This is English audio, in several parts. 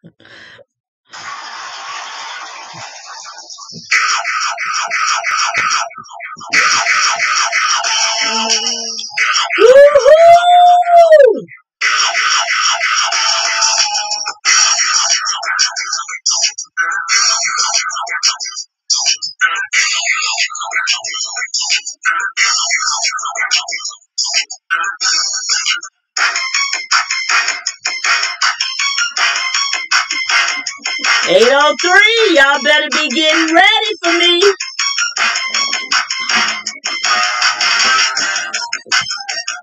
Woohoo! 8:03, y'all better be getting ready for me.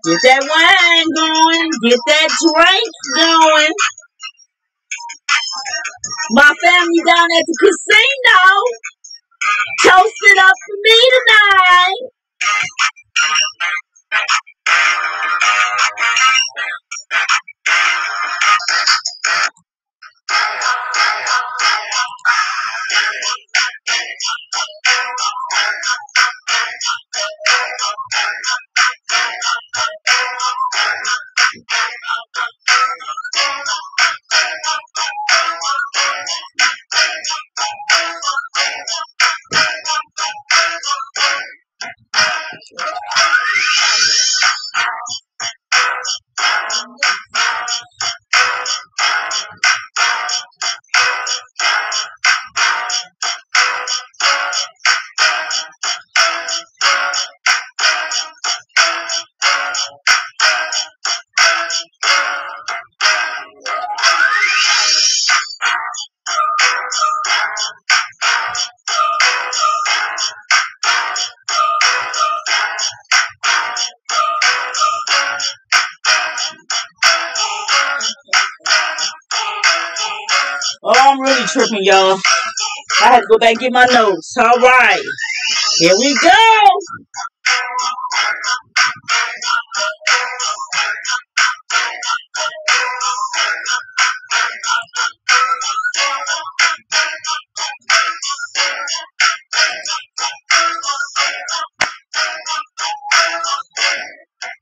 Get that wine going. Get that drink going. My family down at the casino. Toast it up for me tonight. Oh, I'm really tripping, y'all. I had to go back and get my notes. All right. Here we go.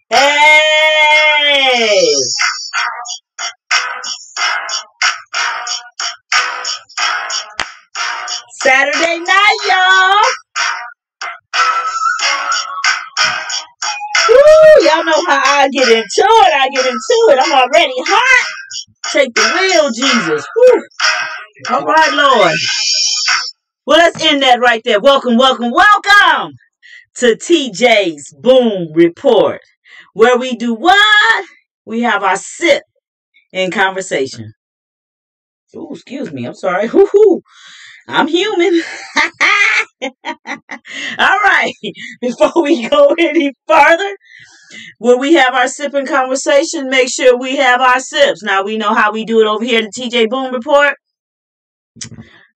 Hey! Saturday night, y'all. Woo, y'all know how I get into it. I'm already hot. Take the wheel, Jesus. Woo. All right, Lord. Well, let's end that right there. Welcome to TJ's Boom Report, where we do what? We have our sip in conversation. Ooh, excuse me. I'm sorry. Woo-hoo. I'm human. All right. Before we go any further, when we have our sip and conversation, make sure we have our sips. Now, we know how we do it over here at the TJ Boom Report.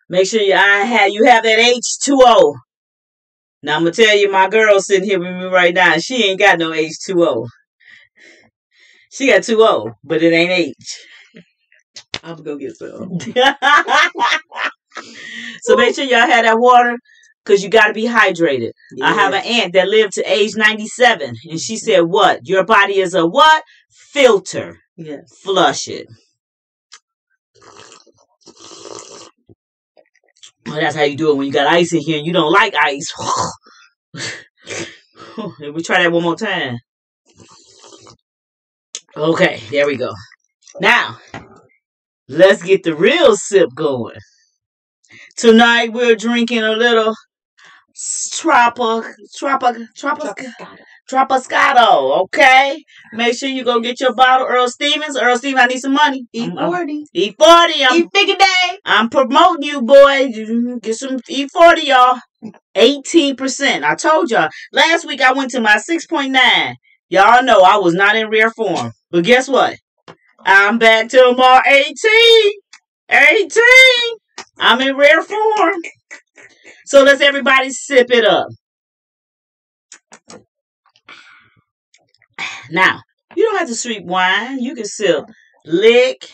Make sure you have that H2O. Now, I'm going to tell you, my girl sitting here with me right now, she ain't got no H2O. She got 2O, but it ain't H. I'm going to go get some. So make sure y'all have that water, because you got to be hydrated. Yes. I have an aunt that lived to age 97, and she said, what? Your body is a what? Filter. Yes. Flush it. Well, that's how you do it when you got ice in here and you don't like ice. Let me try that one more time. Okay, there we go. Now, let's get the real sip going. Tonight we're drinking a little Traposcato, okay? Make sure you go get your bottle, Earl Stevens. Earl Stevens, I need some money. E40. E40. I'm promoting you, boy. Get some E40, y'all. 18%. I told y'all. Last week I went to my 6.9. Y'all know I was not in rare form. But guess what? I'm back to my 18. 18. I'm in rare form. So let's everybody sip it up. Now, you don't have to sip wine. You can sip lick.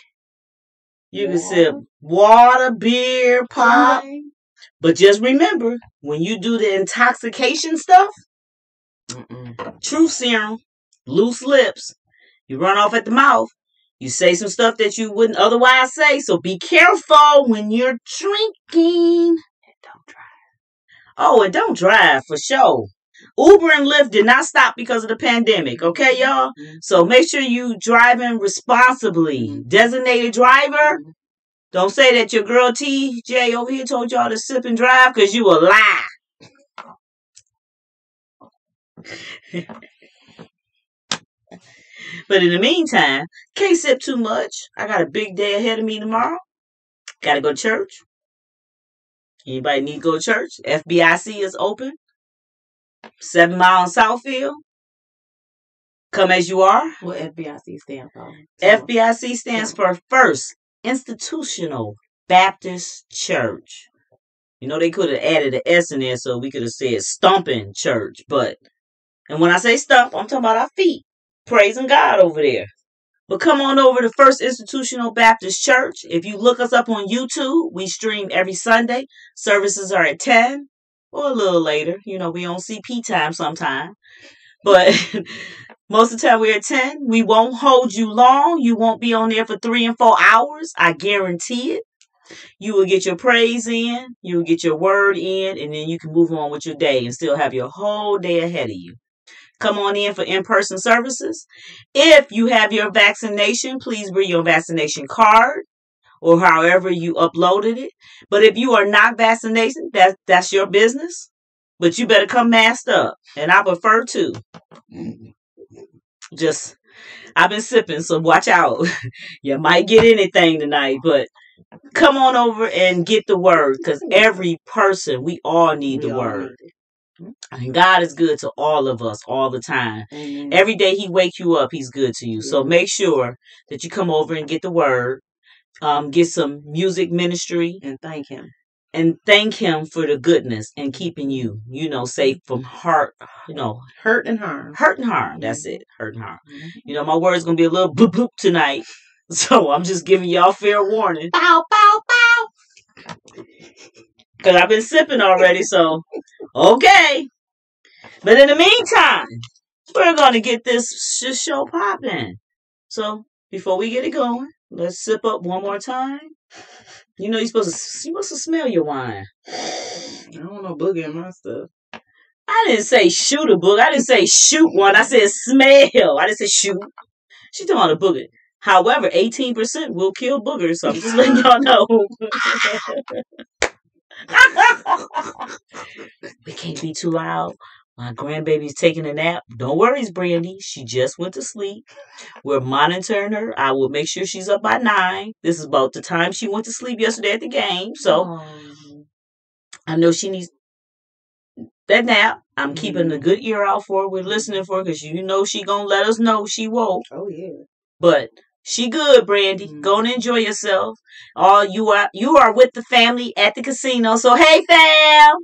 You can sip water, beer, pop. But just remember, when you do the intoxication stuff, truth serum, loose lips, you run off at the mouth, You say some stuff that you wouldn't otherwise say, so be careful when you're drinking. And don't drive. Oh, and don't drive for sure. Uber and Lyft did not stop because of the pandemic, okay, y'all? So make sure you driving responsibly. Designated driver. Don't say that your girl TJ over here told y'all to sip and drive, because you a lie. But in the meantime, can't sip too much. I got a big day ahead of me tomorrow. Gotta go to church. Anybody need to go to church? FBIC is open. 7 Mile in Southfield. Come as you are. What FBIC stand for? FBIC stands for First Institutional Baptist Church. You know, they could have added an S in there so we could have said Stomping Church. And when I say stump, I'm talking about our feet. Praising God over there. But come on over to First Institutional Baptist Church. If you look us up on YouTube, we stream every Sunday. Services are at 10 or a little later. You know, we on CP time sometime. But most of the time we're at 10. We won't hold you long. You won't be on there for 3 and 4 hours. I guarantee it. You will get your praise in. You will get your word in. And then you can move on with your day and still have your whole day ahead of you. Come on in for in-person services. If you have your vaccination, please bring your vaccination card or however you uploaded it. But if you are not vaccinated, that's your business. But you better come masked up. And I prefer to. I've been sipping, so watch out. You might get anything tonight, but come on over and get the word, because every person, we all need the word. And God is good to all of us all the time. Amen. Every day he wake you up, he's good to you. So make sure that you come over and get the word, get some music ministry. And thank him. And thank him for the goodness and keeping you, safe from hurt and harm. Hurt and harm. That's it. Hurt and harm. Mm-hmm. My word's going to be a little boop boop tonight. So I'm just giving y'all fair warning. Bow, bow, bow. Because I've been sipping already, so okay. But in the meantime, we're going to get this show popping. So before we get it going, let's sip up one more time. You're supposed to smell your wine. I don't know booger in my stuff. I didn't say shoot a booger. I didn't say shoot one. I said smell. I didn't say shoot. She's talking about a booger. However, 18% will kill boogers, so I'm just letting y'all know. We can't be too loud. My grandbaby's taking a nap. Don't worry, Brandy. She just went to sleep. We're monitoring her. I will make sure she's up by 9. This is about the time she went to sleep yesterday at the game. So I know she needs that nap. I'm keeping a good ear out for her. We're listening for her because she gonna let us know she woke. Oh yeah. But she good, Brandy. Go and enjoy yourself. You are with the family at the casino. So hey fam.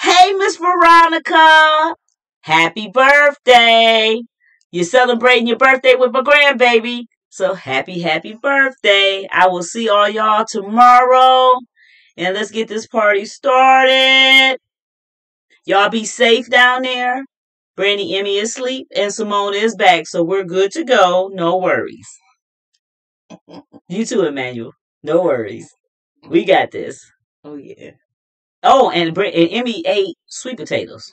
Hey Miss Veronica. Happy birthday. You're celebrating your birthday with my grandbaby. So happy birthday. I will see all y'all tomorrow. And let's get this party started. Y'all be safe down there. Brandy Emmy is asleep and Simone is back. So we're good to go. No worries. You too, Emmanuel. No worries. We got this. Oh, yeah. Oh, and Emmy ate sweet potatoes.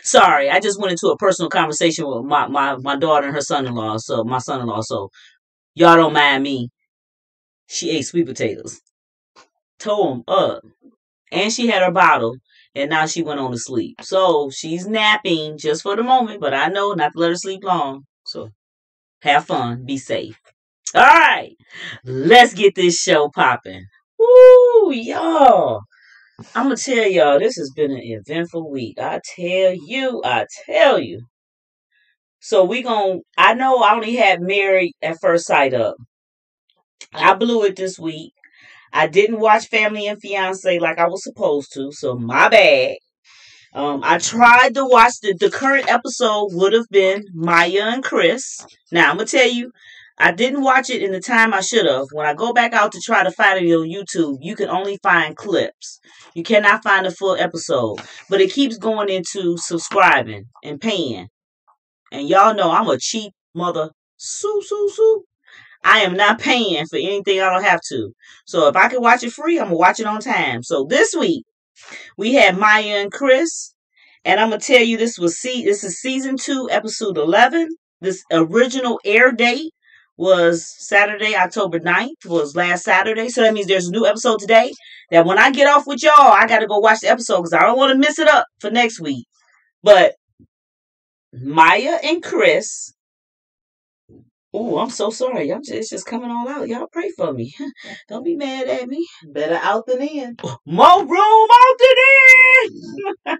Sorry, I just went into a personal conversation with my daughter and her son-in-law. So my son-in-law. So y'all don't mind me. She ate sweet potatoes. Tore them up. And she had her bottle. And now she went on to sleep. So she's napping just for the moment. But I know not to let her sleep long. So have fun. Be safe. All right. Let's get this show popping. Woo, y'all. I'm going to tell y'all, this has been an eventful week. I tell you. So I know I only had Married at First Sight up. I blew it this week. I didn't watch Family and Fiance like I was supposed to, so my bad. I tried to watch the current episode would have been Maya and Chris. Now, I'm going to tell you, I didn't watch it in the time I should have. When I go back out to try to find it on YouTube, you can only find clips. You cannot find the full episode. But it keeps going into subscribing and paying. And y'all know I'm a cheap mother. Sue. I am not paying for anything I don't have to. So if I can watch it free, I'm going to watch it on time. So this week, we had Maya and Chris. And I'm going to tell you, this is season 2, episode 11. This original air date was Saturday, October 9th, was last Saturday. So that means there's a new episode today. That when I get off with y'all, I got to go watch the episode because I don't want to miss it up for next week. But Maya and Chris. Oh, I'm so sorry. It's just coming all out. Y'all pray for me. Don't be mad at me. Better out than in. More room out than in.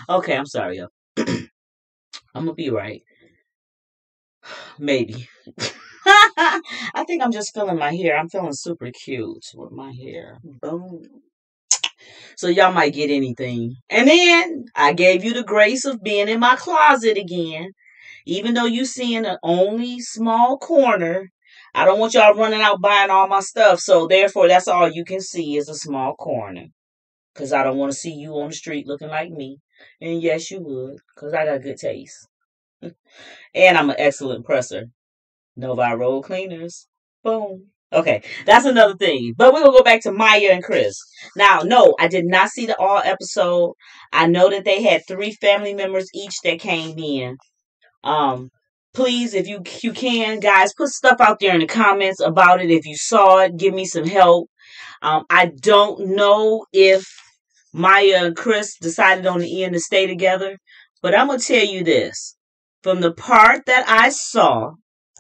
Okay, I'm sorry, y'all. I'm going to be right. Maybe. I think I'm just feeling my hair. I'm feeling super cute with my hair. Boom. So y'all might get anything. And then I gave you the grace of being in my closet again. Even though you seeing an only small corner, I don't want y'all running out buying all my stuff. So therefore, that's all you can see is a small corner. Because I don't want to see you on the street looking like me. And yes, you would. Because I got good taste. And I'm an excellent presser. Novi Roll Cleaners. Boom. Okay, that's another thing. But we're going to go back to Maya and Chris. Now, no, I did not see the all episode. I know that they had 3 family members each that came in. Please, if you can, guys, put stuff out there in the comments about it. If you saw it, give me some help. I don't know if Maya and Chris decided on the end to stay together. But I'm going to tell you this. From the part that I saw,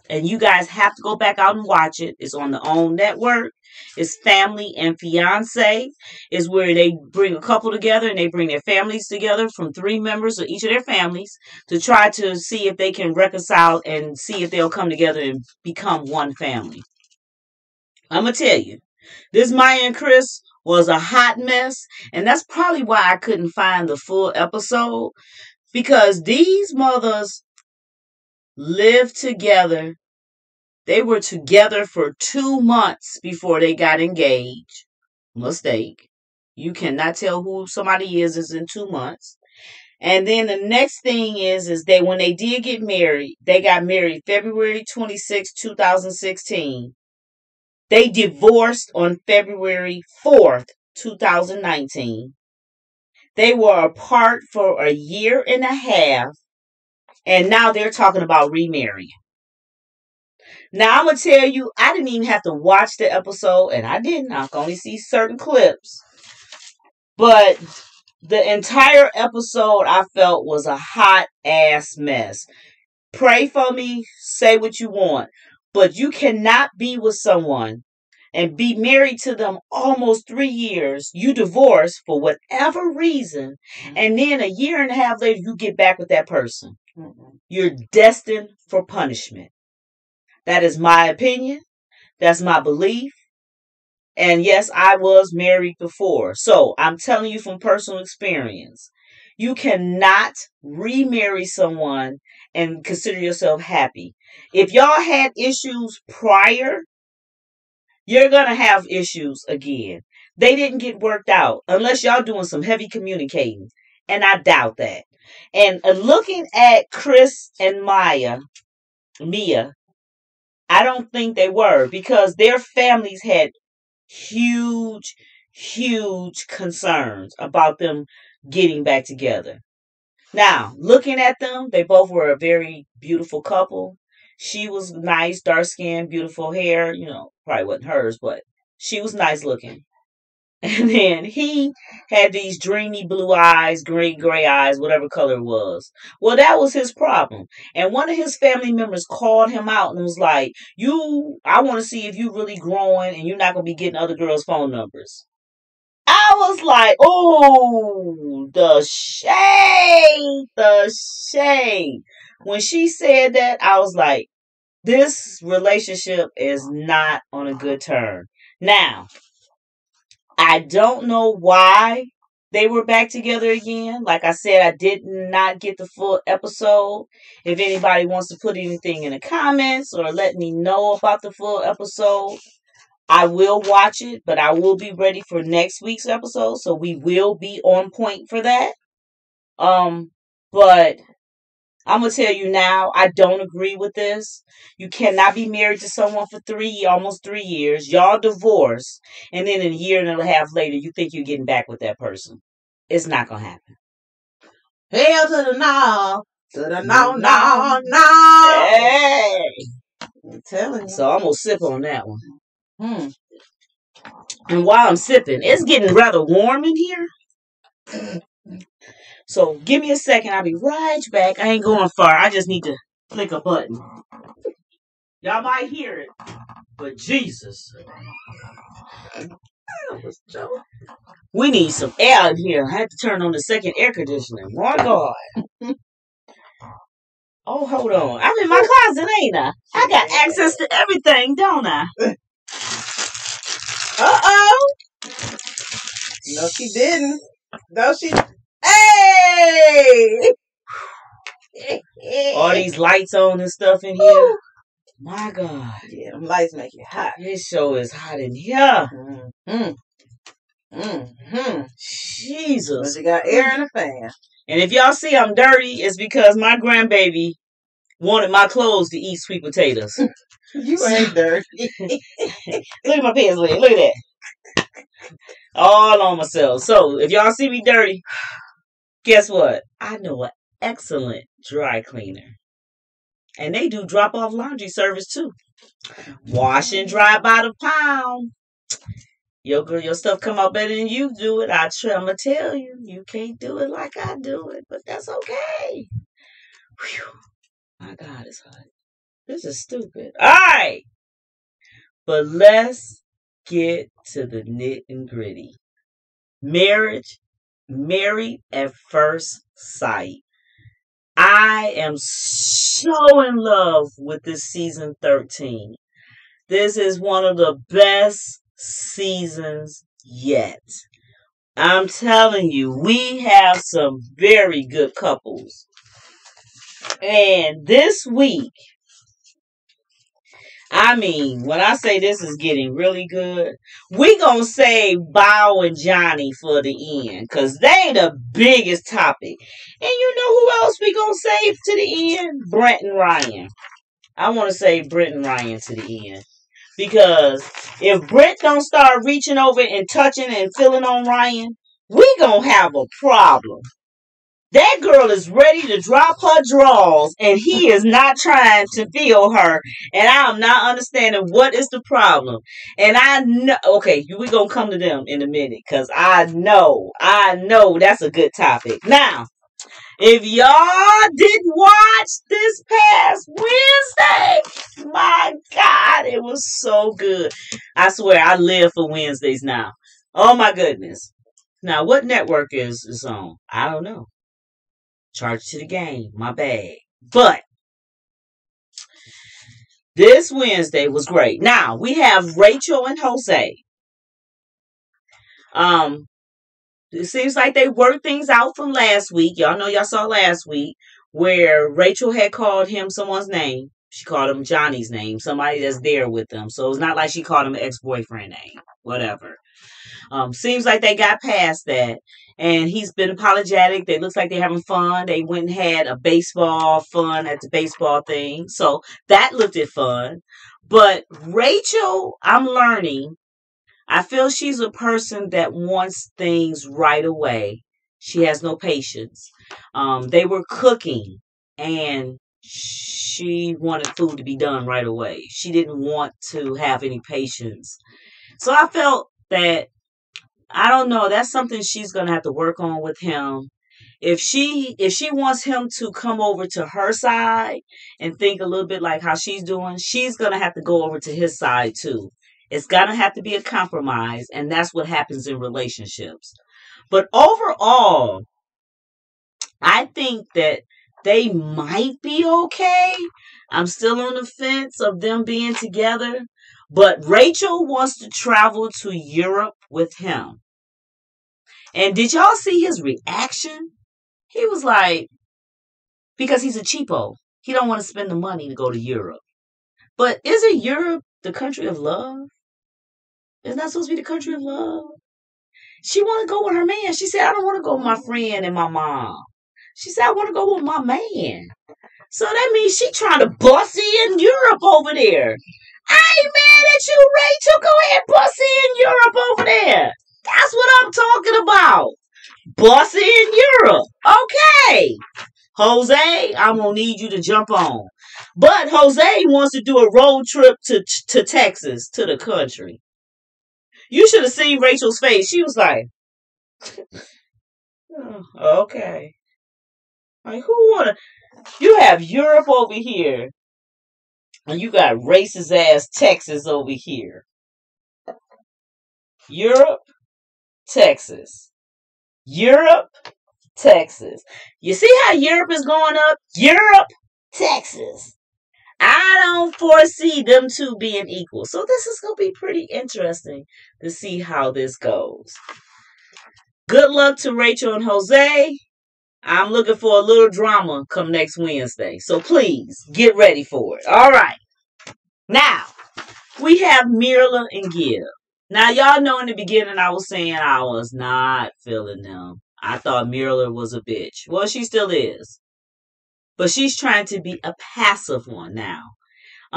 and you guys have to go back out and watch it. It's on the OWN network. It's Family and Fiance. Is where they bring a couple together and they bring their families together from 3 members of each of their families to try to see if they can reconcile and see if they'll come together and become one family. I'm going to tell you, this Maya and Chris was a hot mess. And that's probably why I couldn't find the full episode. Because these mothers lived together. They were together for 2 months before they got engaged. Mistake. You cannot tell who somebody is in 2 months. And then the next thing is they, when they did get married, they got married February 26, 2016. They divorced on February 4th, 2019. They were apart for a year and a half. And now they're talking about remarrying. Now, I'm going to tell you, I didn't even have to watch the episode, and I didn't. I can only see certain clips. But the entire episode, I felt, was a hot-ass mess. Pray for me, say what you want, but you cannot be with someone and be married to them almost 3 years. You divorce for whatever reason, and then a year and a half later, you get back with that person. You're destined for punishment. That is my opinion. That's my belief. And yes, I was married before. So I'm telling you from personal experience, you cannot remarry someone and consider yourself happy. If y'all had issues prior, you're going to have issues again. They didn't get worked out unless y'all doing some heavy communicating. And I doubt that. And looking at Chris and Mia, I don't think they were, because their families had huge, huge concerns about them getting back together. Now, looking at them, they both were a very beautiful couple. She was nice, dark skin, beautiful hair. You know, probably wasn't hers, but she was nice looking. And then he had these dreamy blue eyes, green, gray eyes, whatever color it was. Well, that was his problem. And one of his family members called him out and was like, I want to see if you really growing and you're not going to be getting other girls' phone numbers. I was like, oh, the shade. When she said that, I was like, this relationship is not on a good term. Now, I don't know why they were back together again. Like I said, I did not get the full episode. If anybody wants to put anything in the comments or let me know about the full episode, I will watch it, but I will be ready for next week's episode, so we will be on point for that. But I'm going to tell you now, I don't agree with this. You cannot be married to someone for almost 3 years. Y'all divorce. And then a year and a half later, you think you're getting back with that person. It's not going to happen. Hell to the no. To the no. Hey. I'm telling you. So I'm going to sip on that one. And while I'm sipping, it's getting rather warm in here. So give me a second. I'll be right back. I ain't going far. I just need to click a button. Y'all might hear it. But Jesus. We need some air in here. I had to turn on the second air conditioner. My God. Oh, hold on. I'm in my closet, ain't I? I got access to everything, don't I? Uh-oh. No, she didn't. No, she... Hey! All these lights on and stuff in here. Ooh. My God. Yeah, them lights make it hot. This show is hot in here. Jesus. But you got air in the fan. And if y'all see I'm dirty, it's because my grandbaby wanted my clothes to eat sweet potatoes. You ain't dirty. Look at my pants leg. Look at that. All on myself. So, if y'all see me dirty, guess what? I know an excellent dry cleaner. And they do drop-off laundry service, too. Wash and dry by the pound. Your stuff come out better than you do it. I'm going to tell you. You can't do it like I do it. But that's okay. Whew. My God, it's hot. This is stupid. All right. But let's get to the nit and gritty. Marriage. Married at first sight. I am so in love with this season 13. This is one of the best seasons yet. I'm telling you, we have some very good couples. And this week, I mean, when I say this is getting really good, we gonna save Bao and Johnny for the end, because they the biggest topic. And you know who else we gonna save to the end? Brent and Ryan. I want to save Brent and Ryan to the end. Because if Brent don't start reaching over and touching and feeling on Ryan, we gonna have a problem. That girl is ready to drop her drawers, and he is not trying to feel her. And I'm not understanding what is the problem. And I know, okay, we're going to come to them in a minute, because I know that's a good topic. Now, if y'all didn't watch this past Wednesday, my God, it was so good. I swear, I live for Wednesdays now. Oh, my goodness. Now, what network is this on? I don't know. Charge to the game. My bad. But this Wednesday was great. Now, we have Rachel and Jose. It seems like they worked things out from last week. Y'all know y'all saw last week where Rachel had called him someone's name. She called him Johnny's name. Somebody that's there with them. So it's not like she called him an ex-boyfriend name. Whatever. Seems like they got past that. And he's been apologetic. They looks like they're having fun. They went and had a baseball fun at the baseball thing. So that looked at fun. But Rachel, I'm learning. I feel she's a person that wants things right away. She has no patience. They were cooking and she wanted food to be done right away. She didn't want to have any patience. So I felt that, I don't know, that's something she's going to have to work on with him. If she wants him to come over to her side and think a little bit like how she's doing, she's going to have to go over to his side too. It's going to have to be a compromise, and that's what happens in relationships. But overall, I think that they might be okay. I'm still on the fence of them being together. But Rachel wants to travel to Europe with him. And did y'all see his reaction? He was like, because he's a cheapo. He don't want to spend the money to go to Europe. But isn't Europe the country of love? Isn't that supposed to be the country of love? She want to go with her man. She said, I don't want to go with my friend and my mom. She said, I want to go with my man. So that means she trying to bussy in Europe over there. I ain't mad at you, Rachel. Go ahead, bussy in Europe over there. That's what I'm talking about. Bussy in Europe. Okay. Jose, I'm going to need you to jump on. But Jose wants to do a road trip to Texas, to the country. You should have seen Rachel's face. She was like, oh, okay. Like, who wanna? You have Europe over here, and you got racist ass Texas over here. Europe, Texas. Europe, Texas. You see how Europe is going up? Europe, Texas. I don't foresee them two being equal. So this is going to be pretty interesting to see how this goes. Good luck to Rachel and Jose. I'm looking for a little drama come next Wednesday. So please get ready for it. All right. Now, we have Mirla and Gil. Now, y'all know in the beginning I was saying I was not feeling them. I thought Mirla was a bitch. Well, she still is. But she's trying to be a passive one now.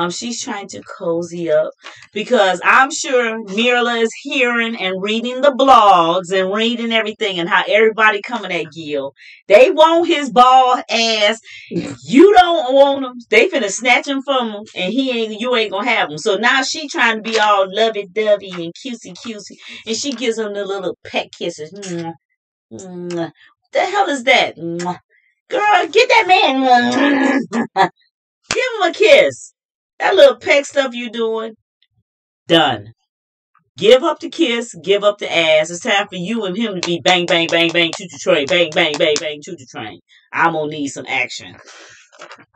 She's trying to cozy up because I'm sure Mirla is hearing and reading the blogs and reading everything and how everybody coming at Gil. They want his bald ass. You don't want him. They finna snatch him from him and you ain't gonna have him. So now she trying to be all lovey-dovey and cutesy and she gives him the little pet kisses. Mwah, mwah. What the hell is that? Mwah. Girl, get that man. Give him a kiss. That little peck stuff you doing, done. Give up the kiss, give up the ass. It's time for you and him to be bang, bang, bang, bang, choo-choo train, bang, bang, bang, bang, choo-choo train. I'm gonna need some action.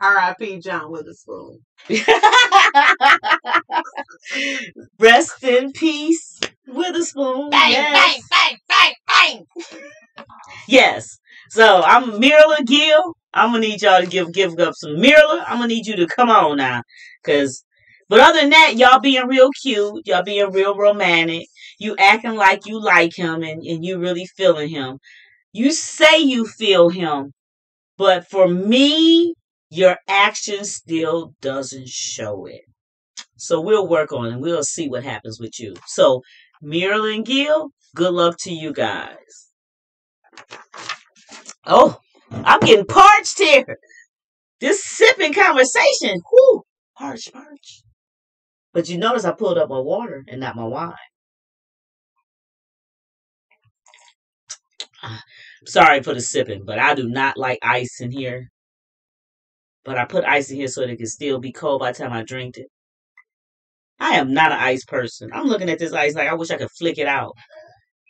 R.I.P. John Witherspoon. Rest in peace, Witherspoon. Bang, Yes. bang, bang, bang, bang. Yes. So I'm Mirla Gil. I'm gonna need y'all to give up some Mirla. I'm gonna need you to come on now, but other than that, y'all being real cute, y'all being real romantic, you acting like you like him and you really feeling him. You say you feel him, but for me, your action still doesn't show it. So we'll work on it. We'll see what happens with you. So Mirla and Gil, good luck to you guys. Oh, I'm getting parched here. This sipping conversation. Whoo, parched. But you notice I pulled up my water and not my wine. Sorry for the sipping, but I do not like ice in here. But I put ice in here so that it can still be cold by the time I drink it. I am not an ice person. I'm looking at this ice like I wish I could flick it out.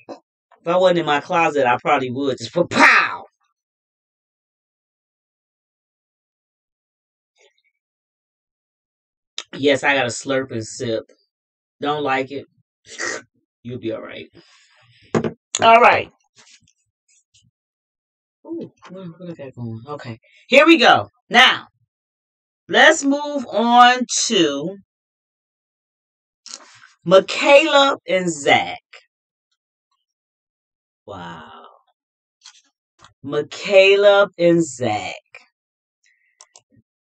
If I wasn't in my closet, I probably would. Just for pow! Yes, I got to slurp and sip. Don't like it. You'll be all right. All right. Ooh, what is that going? Okay. Here we go. Now, let's move on to Michaela and Zach. Wow. Michaela and Zach.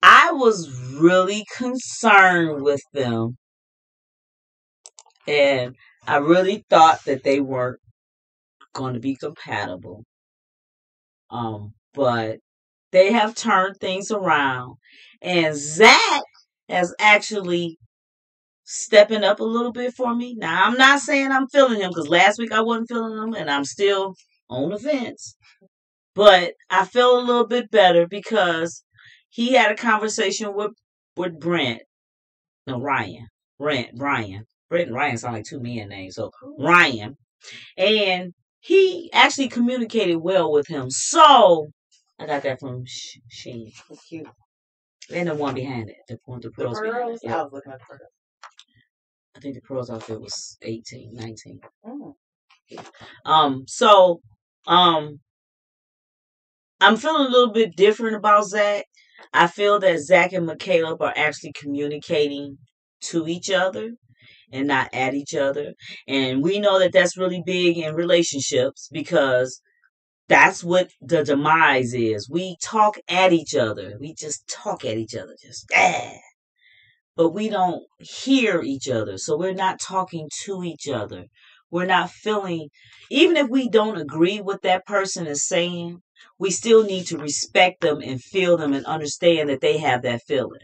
I was really concerned with them. And I really thought that they weren't going to be compatible. But they have turned things around. And Zach has actually stepping up a little bit for me. Now, I'm not saying I'm feeling him because last week I wasn't feeling him and I'm still on the fence. But I feel a little bit better because he had a conversation with Brent. No, Ryan. Brent and Ryan sound like two men names. So, Ryan. And he actually communicated well with him. So, I got that from Sheen. Cute. And the one behind it. The pearls behind it. I was looking at the pearls. I think the pearls outfit was 18, 19. Mm. So, I'm feeling a little bit different about Zach. I feel that Zach and Michaela are actually communicating to each other and not at each other. And we know that that's really big in relationships because That's what the demise is. We talk at each other. We just talk at each other. Just but we don't hear each other. So we're not talking to each other. We're not feeling, even if we don't agree with that person is saying, we still need to respect them and feel them and understand that they have that feeling.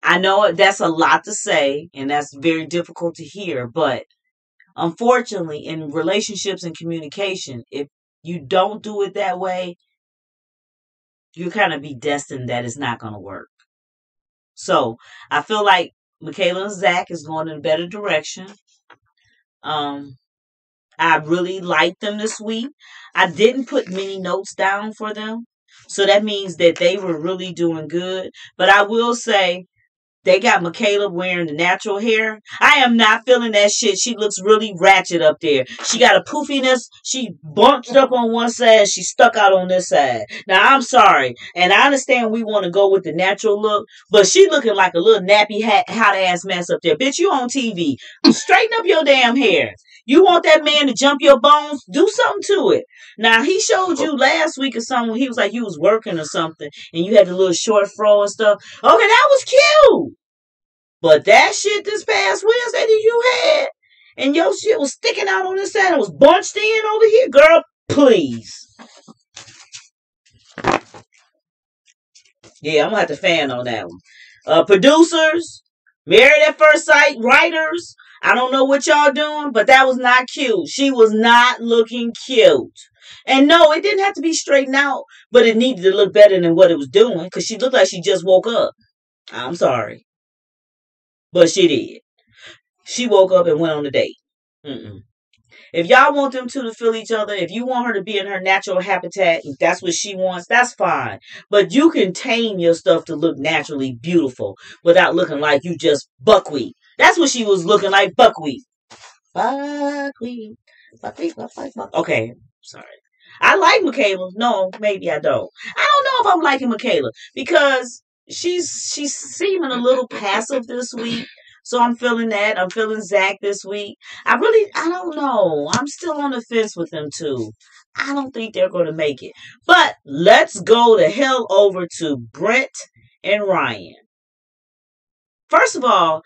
I know that's a lot to say and that's very difficult to hear, but unfortunately, in relationships and communication, if you don't do it that way, you kind of be destined that it's not going to work. So I feel like Michaela and Zach is going in a better direction. Um, I really liked them this week. I didn't put many notes down for them. So that means that they were really doing good. But I will say they got Michaela wearing the natural hair. I am not feeling that shit. She looks really ratchet up there. She got a poofiness. She bunched up on one side. She stuck out on this side. Now, I'm sorry. And I understand we want to go with the natural look. But she looking like a little nappy hot ass mess up there. Bitch, you on TV. Straighten up your damn hair. You want that man to jump your bones? Do something to it. Now, he showed you last week or something. He was like you was working or something. And you had the little short fro and stuff. Okay, that was cute. But that shit this past Wednesday that you had, and your shit was sticking out on this side and was bunched in over here, girl, please. Yeah, I'm gonna have to fan on that one. Producers, Married at First Sight, writers, I don't know what y'all doing, but that was not cute. She was not looking cute. And no, it didn't have to be straightened out, but it needed to look better than what it was doing, because she looked like she just woke up. I'm sorry. But she did. She woke up and went on a date. Mm-mm. If y'all want them two to feel each other, if you want her to be in her natural habitat, if that's what she wants, that's fine. But you can tame your stuff to look naturally beautiful without looking like you just buckwheat. That's what she was looking like, buckwheat. Buckwheat. Buckwheat, buckwheat, buckwheat. Okay, sorry. I like Michaela. No, maybe I don't. I don't know if I'm liking Michaela because she's seeming a little passive this week. So I'm feeling that. I'm feeling Zach this week. I don't know. I'm still on the fence with them two. I don't think they're going to make it. But let's go the hell over to Brent and Ryan. First of all,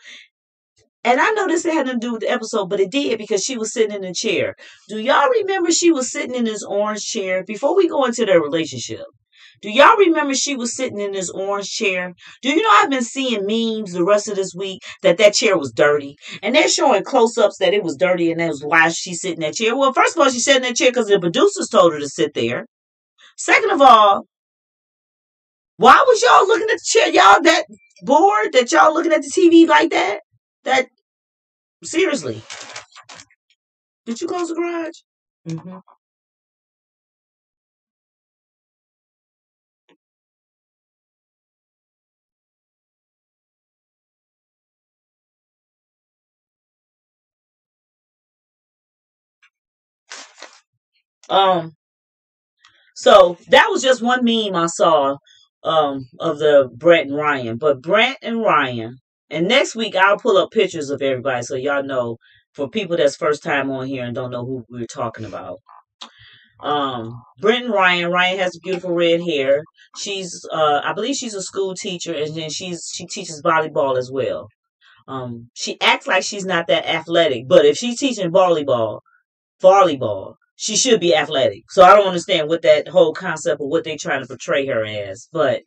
and I know this had nothing to do with the episode, but it did because she was sitting in a chair. Do y'all remember she was sitting in this orange chair before we go into their relationship? Do y'all remember she was sitting in this orange chair? Do you know I've been seeing memes the rest of this week that chair was dirty? And they're showing close-ups that it was dirty and that was why she's sitting in that chair. Well, first of all, she sat in that chair because the producers told her to sit there. Second of all, why was y'all looking at the chair? Y'all that bored that y'all looking at the TV like that? That, seriously. Did you close the garage? Mm-hmm. So that was just one meme I saw of the Brent and Ryan. But Brent and Ryan, and next week I'll pull up pictures of everybody so y'all know for people that's first time on here and don't know who we're talking about. Brent and Ryan has beautiful red hair. She's I believe she's a school teacher and then she teaches volleyball as well. She acts like she's not that athletic, but if she's teaching volleyball, she should be athletic. So I don't understand what that whole concept of what they trying to portray her as. But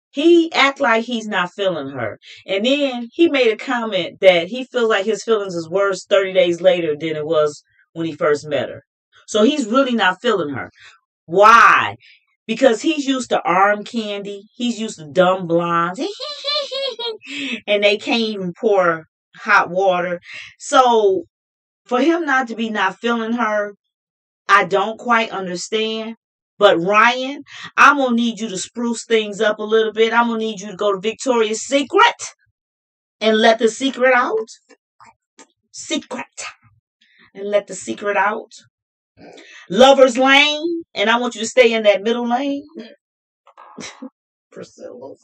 he act like he's not feeling her. And then he made a comment that he feels like his feelings is worse 30 days later than it was when he first met her. So he's really not feeling her. Why? Because he's used to arm candy. He's used to dumb blondes. And they can't even pour hot water. So for him not to be not feeling her, I don't quite understand. But Ryan, I'm going to need you to spruce things up a little bit. I'm going to need you to go to Victoria's Secret and let the secret out. Secret. And let the secret out. Lover's Lane. And I want you to stay in that middle lane. Priscilla's.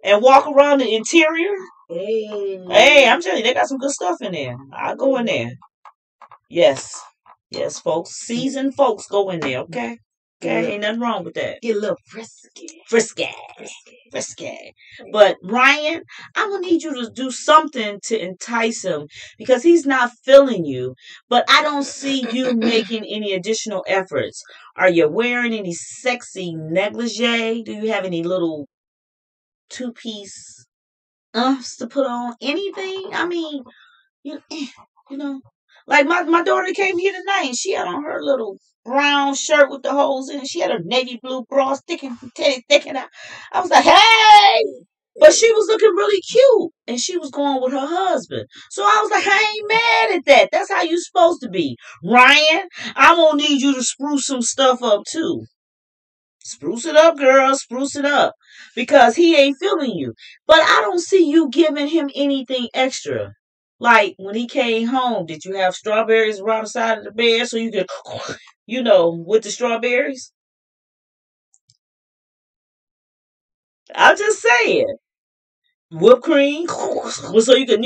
And walk around the interior. Hey, I'm telling you, they got some good stuff in there. I'll go in there. Yes. Yes, folks. Seasoned folks go in there, okay? Okay, ain't nothing wrong with that. Get a little frisky. Frisky. But Ryan, I'm gonna need you to do something to entice him because he's not feeling you. But I don't see you making any additional efforts. Are you wearing any sexy negligee? Do you have any little two-piece to put on? Anything? I mean, you know. Like my daughter came here tonight and she had on her little brown shirt with the holes in it. She had her navy blue bra sticking out. I was like, hey! But she was looking really cute and she was going with her husband. So I was like, I ain't mad at that. That's how you supposed to be. Ryan, I'm gonna need you to spruce some stuff up too. Spruce it up, girl. Spruce it up. Because he ain't feeling you. But I don't see you giving him anything extra. Like when he came home, did you have strawberries around the side of the bed so you could, with the strawberries? I'm just saying. Whipped cream, so you can,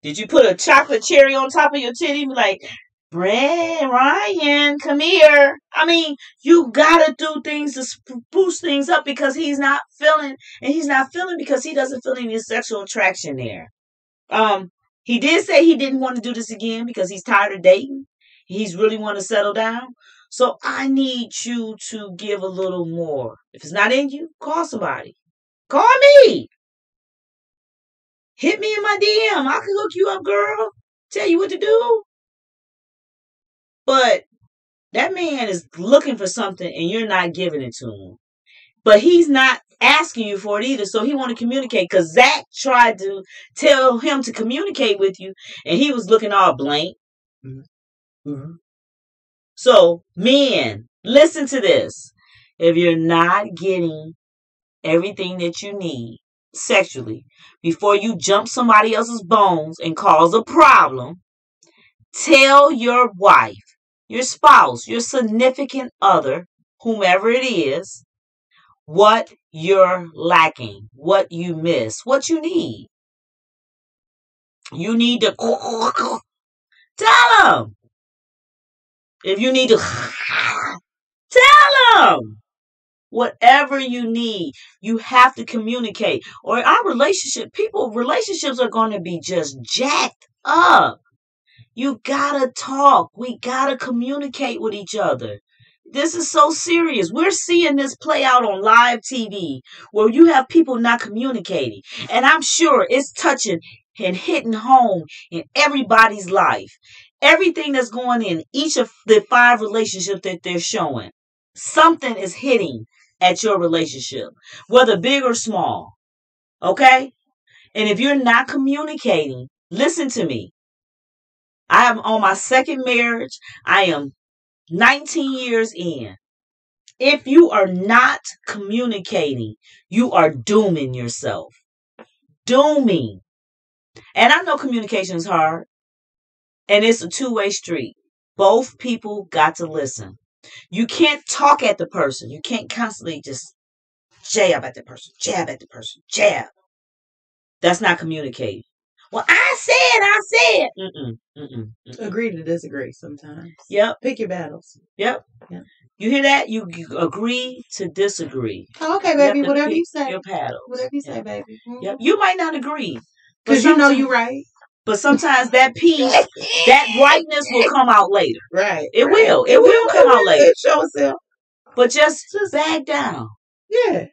Did you put a chocolate cherry on top of your titty? Like, Ryan, come here. I mean, you gotta do things to boost things up because he's not feeling, and he's not feeling because he doesn't feel any sexual attraction there. He did say he didn't want to do this again because he's tired of dating. He's really want to settle down. So I need you to give a little more. If it's not in you, call somebody. Call me. Hit me in my DM. I can hook you up, girl. Tell you what to do. But that man is looking for something and you're not giving it to him. But he's not asking you for it either. So he want to communicate because Zach tried to tell him to communicate with you and he was looking all blank. Mm-hmm. So, men, listen to this. If you're not getting everything that you need sexually before you jump somebody else's bones and cause a problem, tell your wife, your spouse, your significant other, whomever it is, what you're lacking, what you miss, what you need. You need to tell them. If you need to tell them. Whatever you need, you have to communicate. Or our relationships are going to be just jacked up. You gotta talk. We gotta communicate with each other. This is so serious. We're seeing this play out on live TV where you have people not communicating. And I'm sure it's touching and hitting home in everybody's life. Everything that's going in each of the 5 relationships that they're showing, something is hitting at your relationship, whether big or small. Okay? And if you're not communicating, listen to me. I am on my 2nd marriage. I am 19 years in. If you are not communicating, you are dooming yourself. Dooming. And I know communication is hard. And it's a 2-way street. Both people got to listen. You can't talk at the person. You can't constantly just jab at the person. Jab. That's not communicating. Well, I said. Agree to disagree sometimes. Yep. Pick your battles. Yep. You hear that? You agree to disagree. Okay, baby. Whatever you say. Your paddles. Whatever you say, baby. Mm-hmm. Yep. You might not agree. Because you know you're right. But sometimes that peace, that rightness will come out later. Right. It will. It will come out later. It show itself. But just back down. Yeah.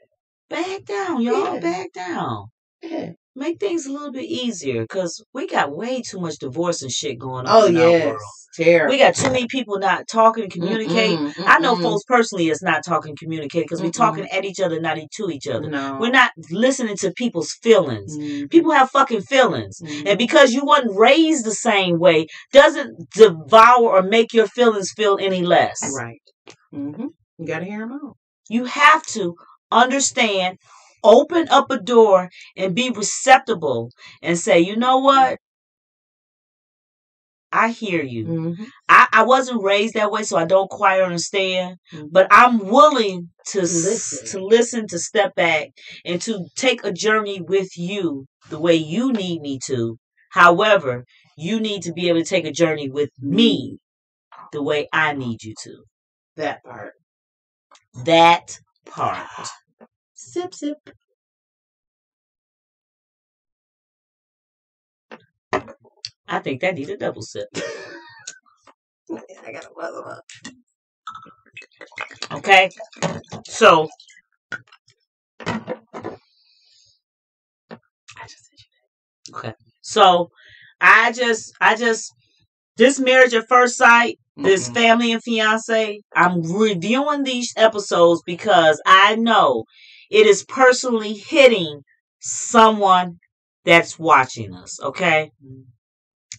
Back down, y'all. Yeah. Back down. Yeah. Make things a little bit easier because we got way too much divorce and shit going on. Oh, in our world. Terrible. We got too many people not talking and communicating. I know folks personally is not talking and communicating because we're talking at each other, not to each other. No. We're not listening to people's feelings. People have fucking feelings. And because you wasn't raised the same way doesn't devour or make your feelings feel any less. Right. You got to hear them out. You have to understand, open up a door and be receptible and say, you know what? I hear you. I wasn't raised that way, so I don't quite understand. But I'm willing to listen, to step back, and to take a journey with you the way you need me to. However, you need to be able to take a journey with me the way I need you to. That part. That part. Sip, sip. I think that needs a double sip. I gotta muzzle up. Okay? So, okay. So, I just, this marriage at first sight, this family and fiance, I'm reviewing these episodes because I know it is personally hitting someone that's watching us, okay?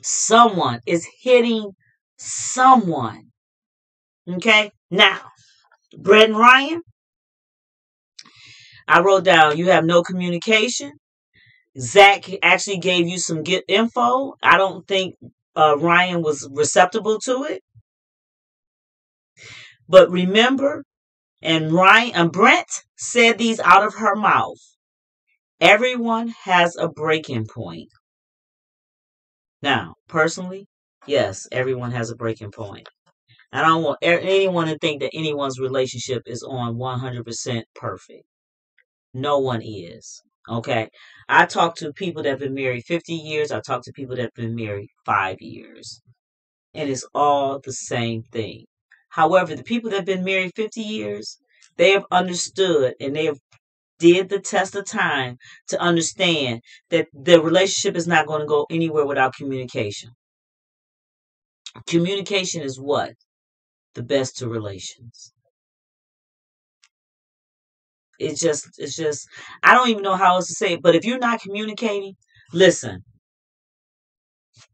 Someone is hitting someone, okay? Now, Brett and Ryan, I wrote down, you have no communication. Zach actually gave you some good info. I don't think Ryan was receptive to it. But remember, and Ryan and Brent said these out of her mouth. Everyone has a breaking point. Now, personally, yes, everyone has a breaking point. I don't want anyone to think that anyone's relationship is on 100% perfect. No one is. Okay? I talk to people that have been married 50 years. I talk to people that have been married 5 years. And it's all the same thing. However, the people that have been married 50 years, they have understood and they have did the test of time to understand that the relationship is not going to go anywhere without communication. Communication is what? The best to relations. It's just, I don't even know how else to say it, but if you're not communicating, listen,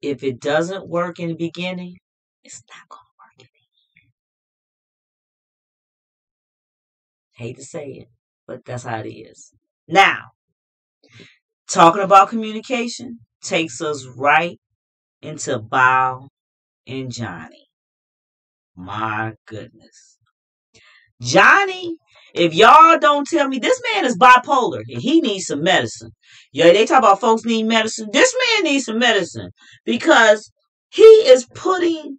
if it doesn't work in the beginning, it's not going to work in the end. Hate to say it, but that's how it is. Now, talking about communication takes us right into Bao and Johnny. My goodness. Johnny, if y'all don't tell me, this man is bipolar and he needs some medicine. Yeah, they talk about folks need medicine. This man needs some medicine because he is putting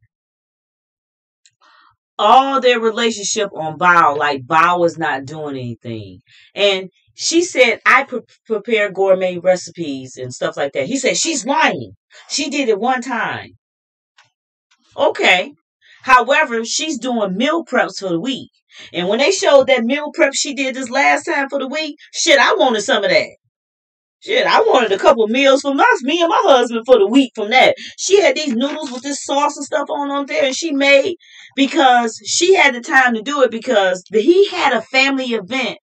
all their relationship on Bao. Like Bao is not doing anything. And she said, I prepare gourmet recipes and stuff like that. He said, she's lying. She did it one time. Okay. However, she's doing meal preps for the week. And when they showed that meal prep she did this last time for the week, shit, I wanted some of that. Shit, I wanted a couple meals from us, me and my husband for the week from that. She had these noodles with this sauce and stuff on there, and she made because she had the time to do it because he had a family event.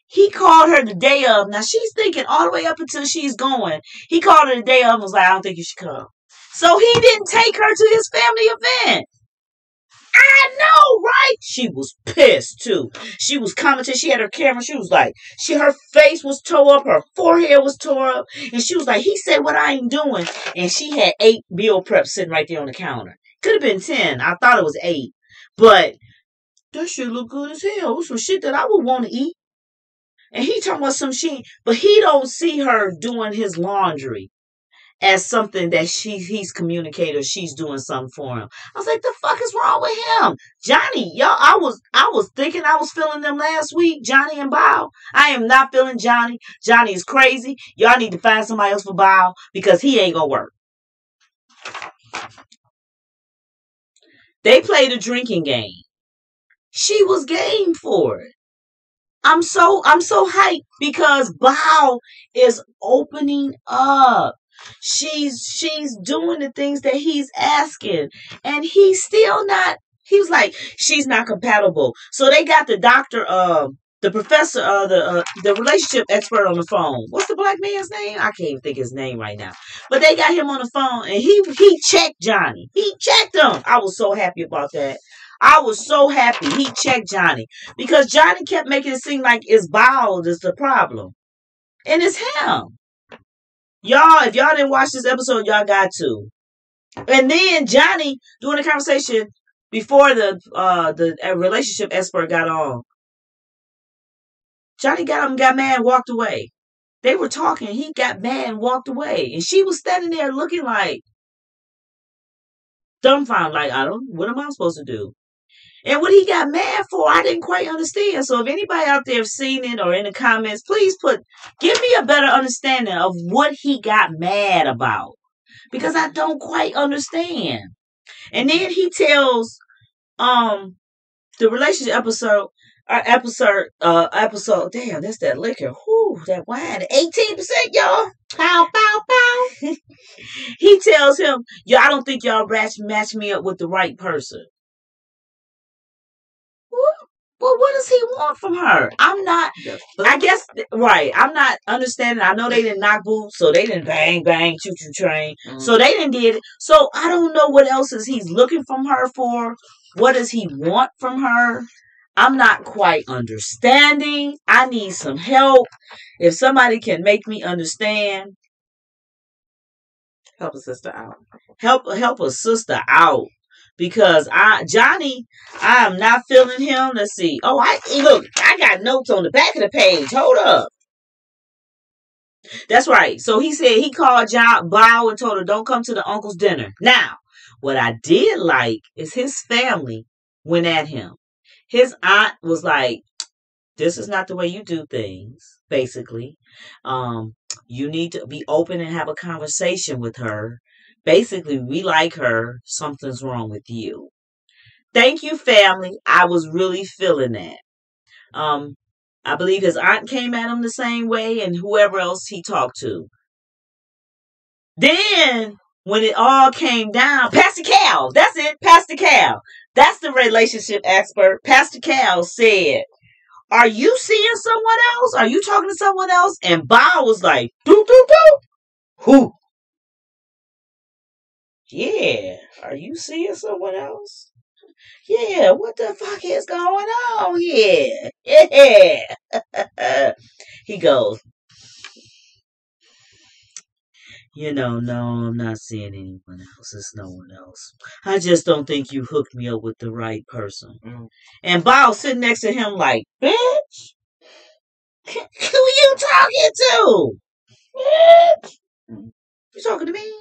He called her the day of. Now she's thinking all the way up until she's going. He called her the day of and was like, I don't think you should come. So he didn't take her to his family event. I know, right? She was pissed too. She was commenting. She had her camera. She was like, her face was tore up. Her forehead was tore up. And she was like, he said what I ain't doing. And she had 8 meal preps sitting right there on the counter. Could have been 10. I thought it was 8. But that shit look good as hell. It was some shit that I would want to eat. And he talking about some shit. But he don't see her doing his laundry as something that he's communicated or she's doing something for him. I was like, the fuck is wrong with him? Johnny, y'all, I was thinking I was feeling them last week, Johnny and Bao. I am not feeling Johnny. Johnny is crazy. Y'all need to find somebody else for Bao because he ain't gonna work. They played a drinking game. She was game for it. I'm so hyped because Bao is opening up. She's doing the things that he's asking, and he's still not. He was like, she's not compatible. So they got the doctor, the professor, the relationship expert on the phone. What's the black man's name? I can't even think his name right now. But they got him on the phone, and he checked Johnny. He checked him. I was so happy about that. I was so happy he checked Johnny because Johnny kept making it seem like it's Bao that's the problem, and it's him. Y'all, if y'all didn't watch this episode, y'all got to. And then Johnny, during the conversation before the relationship expert got on, Johnny got up and got mad and walked away. They were talking. He got mad and walked away. And she was standing there looking like dumbfounded, like, what am I supposed to do? And what he got mad for, I didn't quite understand. So if anybody out there have seen it or in the comments, please give me a better understanding of what he got mad about. Because I don't quite understand. And then he tells the relationship episode, damn, that's that liquor. Whoo, that wine. 18%, y'all. Pow, pow, pow. He tells him, I don't think y'all match me up with the right person. Well, what does he want from her? I guess, right. I'm not understanding. I know they didn't knock boots, so they didn't bang, bang, choo-choo train. Mm-hmm. So they didn't get it. So I don't know what else is he's looking from her for. What does he want from her? I'm not quite understanding. I need some help. If somebody can make me understand. Help a sister out. Help a sister out. Because Johnny, I am not feeling him. Let's see. Oh, I got notes on the back of the page. Hold up. That's right. So he said he called Bow and told her, don't come to the uncle's dinner. Now, what I did like is his family went at him. His aunt was like, this is not the way you do things, basically. You need to be open and have a conversation with her. Basically, we like her. Something's wrong with you. Thank you, family. I was really feeling that. I believe his aunt came at him the same way and whoever else he talked to. Then, when it all came down, Pastor Cal, that's it, Pastor Cal. That's the relationship expert. Pastor Cal said, are you seeing someone else? Are you talking to someone else? And Bob was like, doo, doo, doo. Who? Yeah. Are you seeing someone else? Yeah. What the fuck is going on here? Yeah. He goes, no, I'm not seeing anyone else. It's no one else. I just don't think you hooked me up with the right person. Mm. And Bob sitting next to him like, bitch, who you talking to? Bitch. You talking to me?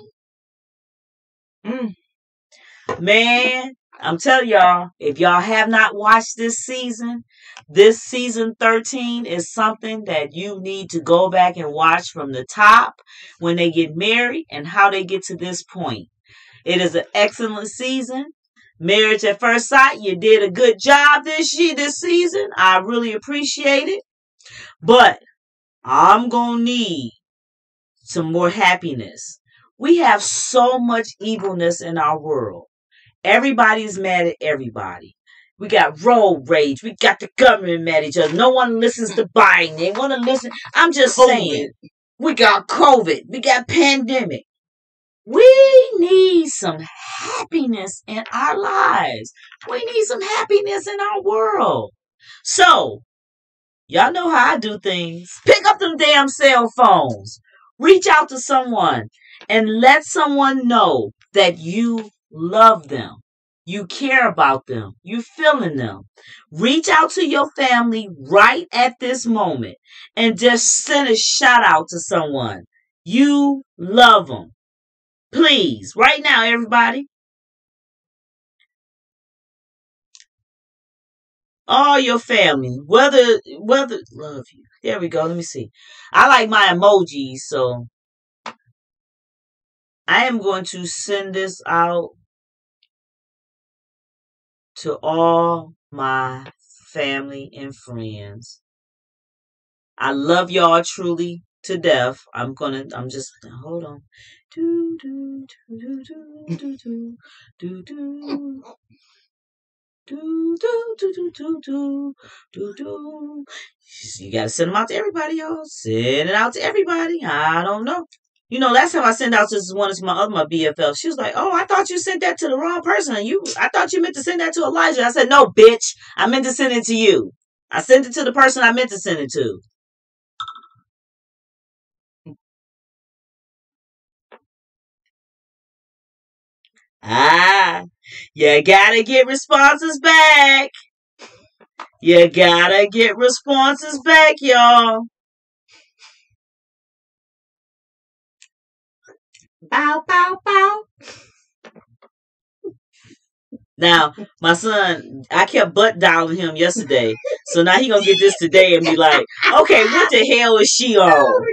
Mm. Man, I'm telling y'all, if y'all have not watched this season 13 is something that you need to go back and watch from the top when they get married and how they get to this point. It is an excellent season. Marriage at First Sight, you did a good job this season. I really appreciate it. But I'm going to need some more happiness. We have so much evilness in our world. Everybody's mad at everybody. We got road rage. We got the government mad at each other. No one listens to Biden. They want to listen. I'm just saying. We got COVID. We got pandemic. We need some happiness in our lives. We need some happiness in our world. So, y'all know how I do things. Pick up them damn cell phones. Reach out to someone and let someone know that you love them. You care about them. You feeling them. Reach out to your family right at this moment and just send a shout out to someone. You love them. Please, right now, everybody. All your family, whether love you. There we go. Let me see. I like my emojis, so I am going to send this out to all my family and friends. I love y'all truly to death. I'm just, hold on. Do, do, do, do, do, do, do, do. Do, do, do, do, do, do, do, do. You gotta send them out to everybody, y'all. Send it out to everybody. I don't know. Last time I sent out this one to my BFF, she was like, oh, I thought you sent that to the wrong person. I thought you meant to send that to Elijah. I said, no, bitch. I meant to send it to you. I sent it to the person I meant to send it to. You gotta get responses back. You gotta get responses back, y'all. Bow, bow, bow. Now, my son, I kept butt dialing him yesterday. So now he gonna get this today and be like, okay, what the hell is she on?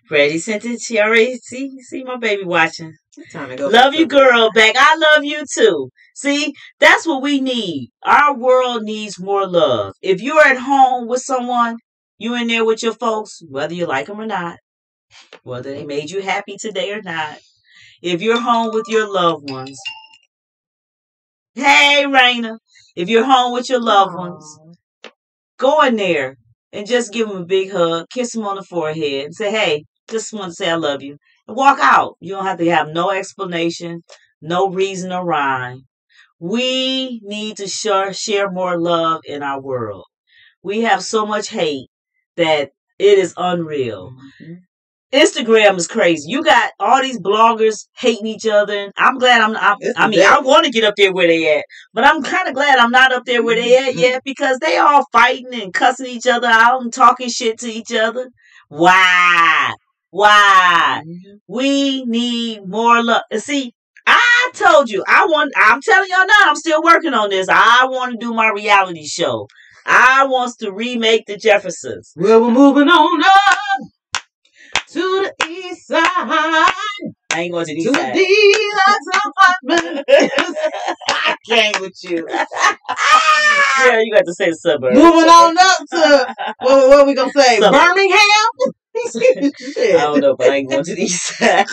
Freddie sent it. She already see my baby watching. Time to go. Love you, girl. Back. I love you too. See, that's what we need. Our world needs more love. If you're at home with someone, you in there with your folks, whether you like them or not, whether they made you happy today or not. If you're home with your loved ones, hey, Raina. If you're home with your loved ones, go in there and just give them a big hug, kiss them on the forehead, and say, hey, just want to say I love you. And walk out. You don't have to have no explanation, no reason or rhyme. We need to share more love in our world. We have so much hate that it is unreal. Mm-hmm. Instagram is crazy. You got all these bloggers hating each other. And I'm glad I want to get up there where they at. But I'm kind of glad I'm not up there where they at yet because they all fighting and cussing each other out and talking shit to each other. Why? Mm-hmm. We need more love. See, I told you, I'm telling y'all now, I'm still working on this. I want to do my reality show. I want to remake The Jeffersons. Well, we're moving on up to the east side. I ain't going to the east side. To the I came with you. Yeah, you got to say the suburbs. Moving on up to, what are we going to say? Suburbs. Birmingham? I don't know, but I ain't going to the east side.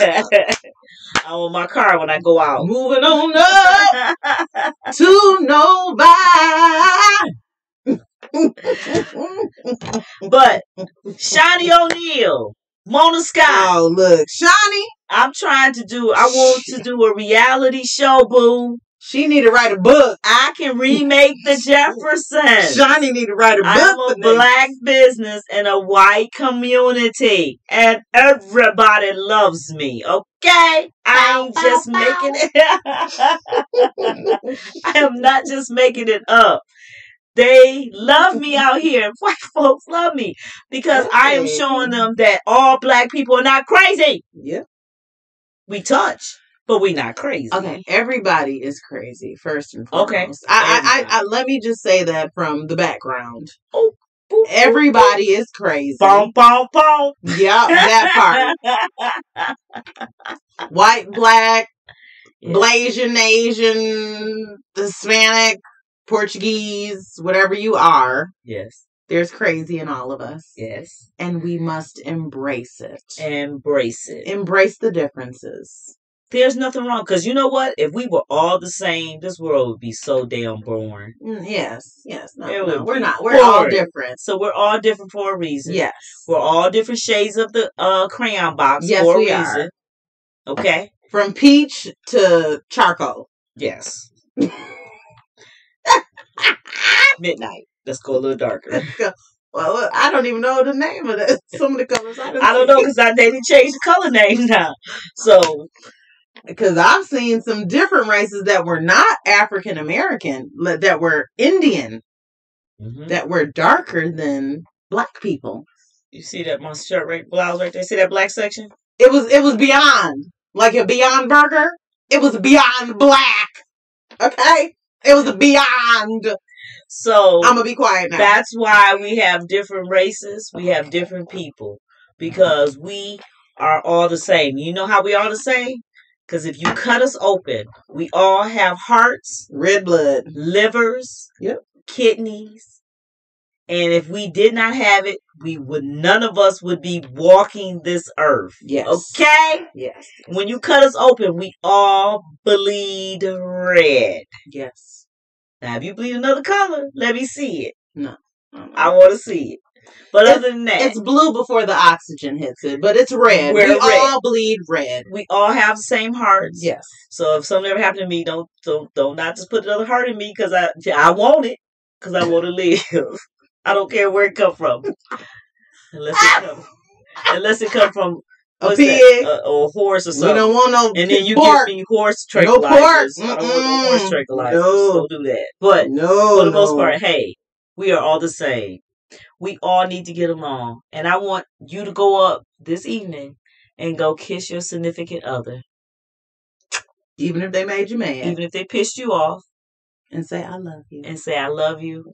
I want my car when I go out. Moving on up to nobody. But Shawnee O'Neal, Mona Scott. Oh, look. Shawnee. I want to do a reality show, boo. She need to write a book. I can remake The Jeffersons. Shawnee need to write a book. I'm a black business in a white community. And everybody loves me, okay? I ain't just making it. I am not just making it up. They love me out here. White folks love me because I am showing them that all black people are not crazy. Yeah. We touch, but we not crazy. Okay, everybody is crazy, first and foremost. Okay. I let me just say that from the background. Oh, everybody is crazy. Boom, boom, boom. Yep, that part. White, black, Blasian, Asian, Hispanic, Portuguese, whatever you are. Yes. There's crazy in all of us. Yes. And we must embrace it. Embrace it. Embrace the differences. There's nothing wrong. Because you know what? If we were all the same, this world would be so damn boring. Yes. No, we're not. We're boring. All different. So we're all different for a reason. Yes. We're all different shades of the crayon box yes, for a we reason. Are. Okay? From peach to charcoal. Yes. Midnight. Let's go a little darker. Well, I don't even know the name of that. Some of the colors I don't know because they didn't change the color names now. So, because I've seen some different races that were not African American, that were Indian, that were darker than black people. You see that my shirt blouse right there? See that black section? It was beyond, like a Beyond Burger. It was beyond black. Okay, it was beyond. So I'm gonna be quiet now. That's why we have different races. We have different people because we are all the same. You know how we are the same? Because if you cut us open, we all have hearts, red blood, livers, kidneys, and if we did not have it, none of us would be walking this earth. Yes. Okay? Yes. When you cut us open, we all bleed red. Yes. Now, if you bleed another color, let me see it. No. I want to see it. But other than that. It's blue before the oxygen hits it, but it's red. We all bleed red. We all have the same hearts. Yes. So if something ever happened to me, don't not just put another heart in me because I want it. Because I want to live. I don't care where it come from. Unless it come from A What's pig. that? Or a horse or something. We don't want no and then you pork. give me horse tranquilizers. No pork. I don't want no horse tranquilizers. No. Don't do that. But No, for the most part, hey, we are all the same. We all need to get along. And I want you to go up this evening and go kiss your significant other. Even if they made you mad. Even if they pissed you off. And say, I love you. And say, I love you.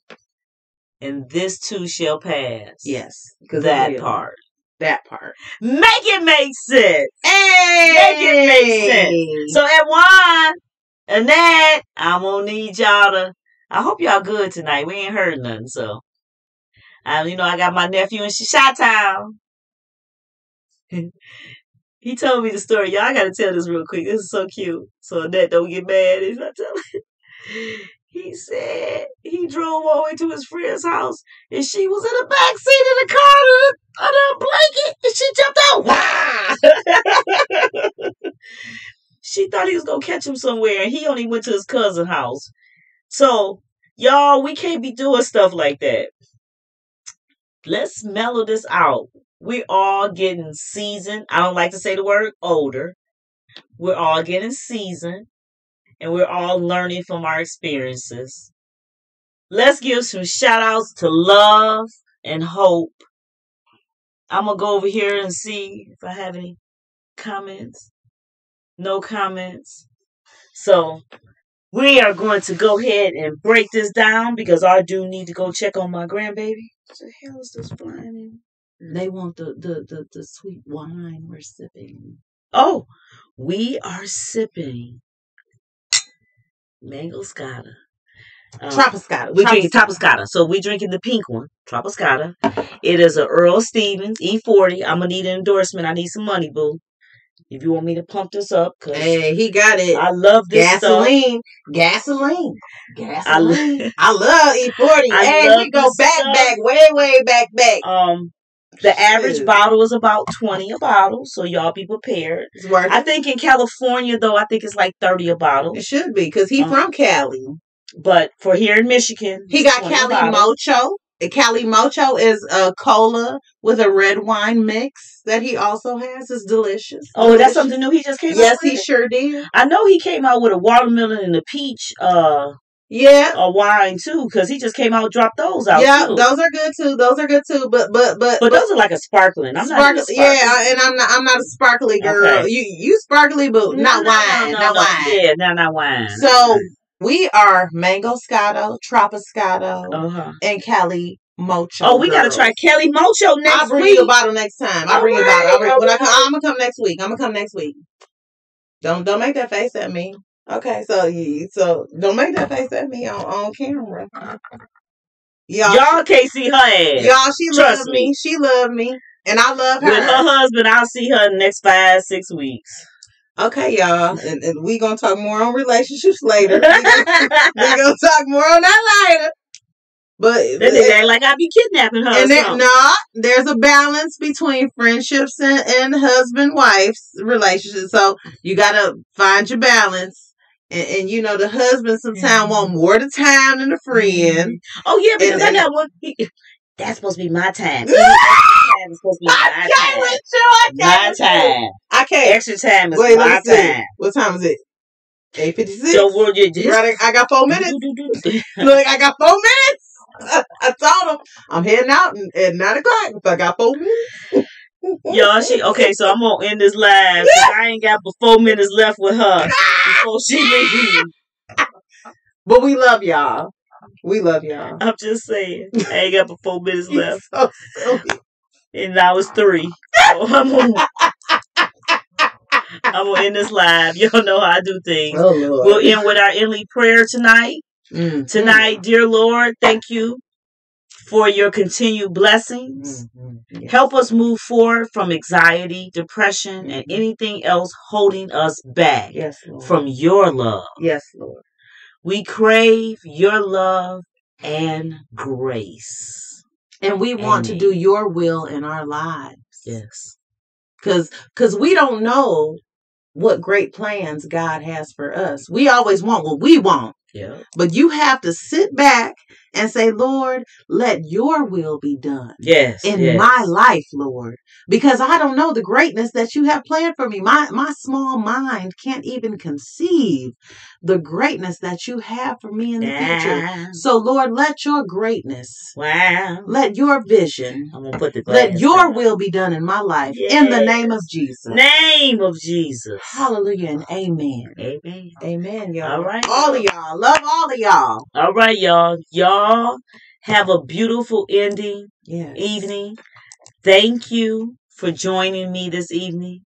And this too shall pass. Yes. That part. That part. Make it make sense. Hey! Make it make sense. So, Edwin, Annette, I'm going to need y'all to, I hope y'all good tonight. We ain't heard nothing, so. I got my nephew in Chi-Town. He told me the story. Y'all, I got to tell this real quick. This is so cute. So Annette don't get mad if I tell it. He said he drove all the way to his friend's house and she was in the back seat of the car under a blanket and she jumped out. Wow! She thought he was going to catch him somewhere and he only went to his cousin's house. So, y'all, we can't be doing stuff like that. Let's mellow this out. We're all getting seasoned. I don't like to say the word older. We're all getting seasoned. And we're all learning from our experiences. Let's give some shout outs to love and hope. I'm going to go over here and see if I have any comments. No comments. So we are going to go ahead and break this down because I do need to go check on my grandbaby. What the hell is this flying in? They want the sweet wine we're sipping. Oh, we are sipping Mango Scotta. Trapiscotta. We're drinking Trapiscotta. So we're drinking the pink one, Trapiscotta. It is a Earl Stevens E40. I'm going to need an endorsement. I need some money, boo. If you want me to pump this up. Hey, he got it. I love this Gasoline. I love E40. Hey, we go back, way back. The average bottle is about $20 a bottle, so y'all be prepared. It's worth it. I think in California, though, I think it's like $30 a bottle. It should be, because he's from Cali. But for here in Michigan, he got Cali Mocho. Cali Mocho is a cola with a red wine mix that he also has. It's delicious. Oh, delicious. That's something new he just came out with? Yes, he sure did. I know he came out with a watermelon and a peach a wine too, because he just came out and dropped those out. Yeah, too. Those are good too. But those are like a sparkling. I'm not sparkling. Yeah, and I'm not a sparkly girl. Okay. You sparkly, but not wine. Not wine. Yeah, not wine. So we are Mango Scotto, Trapiscotto, and Cali Mocho. Oh, we gotta try Cali Mocho next week. I'll bring you a bottle next time. I'm gonna come next week. Don't make that face at me. Okay, so don't make that face at me on camera. Y'all can't see her ass. Y'all, she loves me. She loves me, and I love her. With her husband, I'll see her in the next 5-6 weeks. Okay, y'all, and we gonna talk more on relationships later. we gonna talk more on that later. But they act like I be kidnapping her. And there's a balance between friendships and husband-wife relationships. So you gotta find your balance. And the husband sometimes want more the time than the friend. Oh yeah, because I got one. That's supposed to be my time. My time. I can't. Extra time is my time. What time is it? 8:56. So I got 4 minutes. Look, I got 4 minutes. I told him I'm heading out at 9 o'clock. If I got 4 minutes. Y'all, so I'm gonna end this live. I ain't got but 4 minutes left with her before she leaves. But we love y'all. I'm just saying. I ain't got but 4 minutes left. So and now it's 3. So I'm gonna end this live. Y'all know how I do things. Oh, Lord. We'll end with our endly prayer tonight. Mm-hmm. Tonight, dear Lord, thank you for your continued blessings. Mm-hmm. Yes. Help us move forward from anxiety, depression, and anything else holding us back from your love. Yes, Lord. We crave your love and grace. And we want to do your will in our lives. Yes. Because we don't know what great plans God has for us. We always want what we want. Yeah. But you have to sit back and say, Lord, let your will be done in my life, Lord. Because I don't know the greatness that you have planned for me. My small mind can't even conceive the greatness that you have for me in the future. So, Lord, let your greatness, let your vision, I'm gonna put the let your will be done in my life in the name of Jesus. Name of Jesus. Hallelujah and amen. Amen. Amen, y'all. All right. All of y'all. Love all of y'all. All right, y'all. Y'all have a beautiful evening. Thank you for joining me this evening.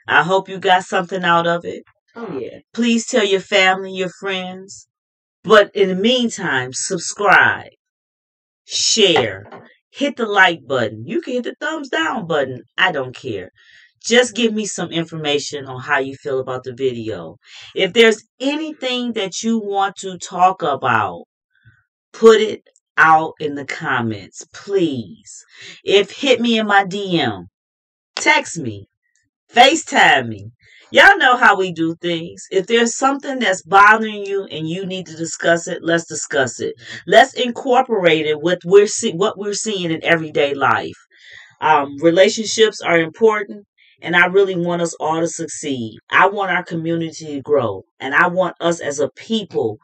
I hope you got something out of it. Oh, yeah. Please tell your family, your friends. But in the meantime, subscribe, share, hit the like button. You can hit the thumbs down button. I don't care. Just give me some information on how you feel about the video. If there's anything that you want to talk about, put it out in the comments, please. If hit me in my DM, text me, FaceTime me. Y'all know how we do things. If there's something that's bothering you and you need to discuss it, let's discuss it. Let's incorporate it with what we're seeing in everyday life. Relationships are important, and I really want us all to succeed. I want our community to grow, and I want us as a people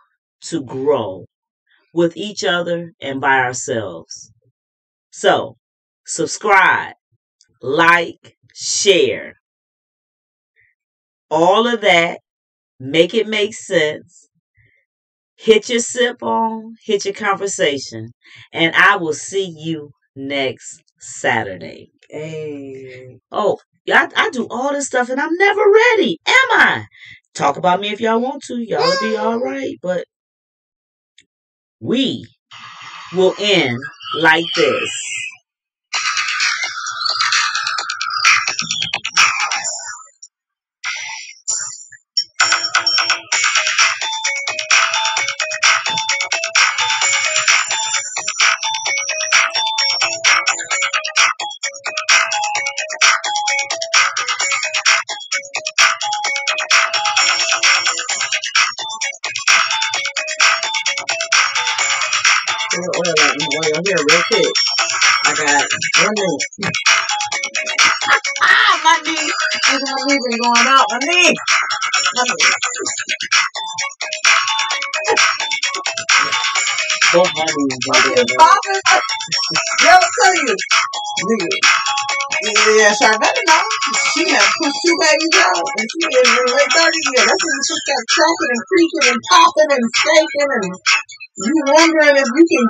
to grow with each other and by ourselves. So, subscribe, like, share. All of that. Make it make sense. Hit your sip on, hit your conversation. And I will see you next Saturday. Hey. Oh, I do all this stuff and I'm never ready. Am I? Talk about me if y'all want to. Y'all will be all right. But we will end like this. Oil on here real quick. I got 1 minute. My knee. My knee been going out. My knee. Both my knees. Popping. They'll tell you. Yeah, Charvetta know. She has pushed 2 babies out, and she is in her late 30s. Yeah, that's when she got cracking and creaking and popping and shaking, and you wondering if you can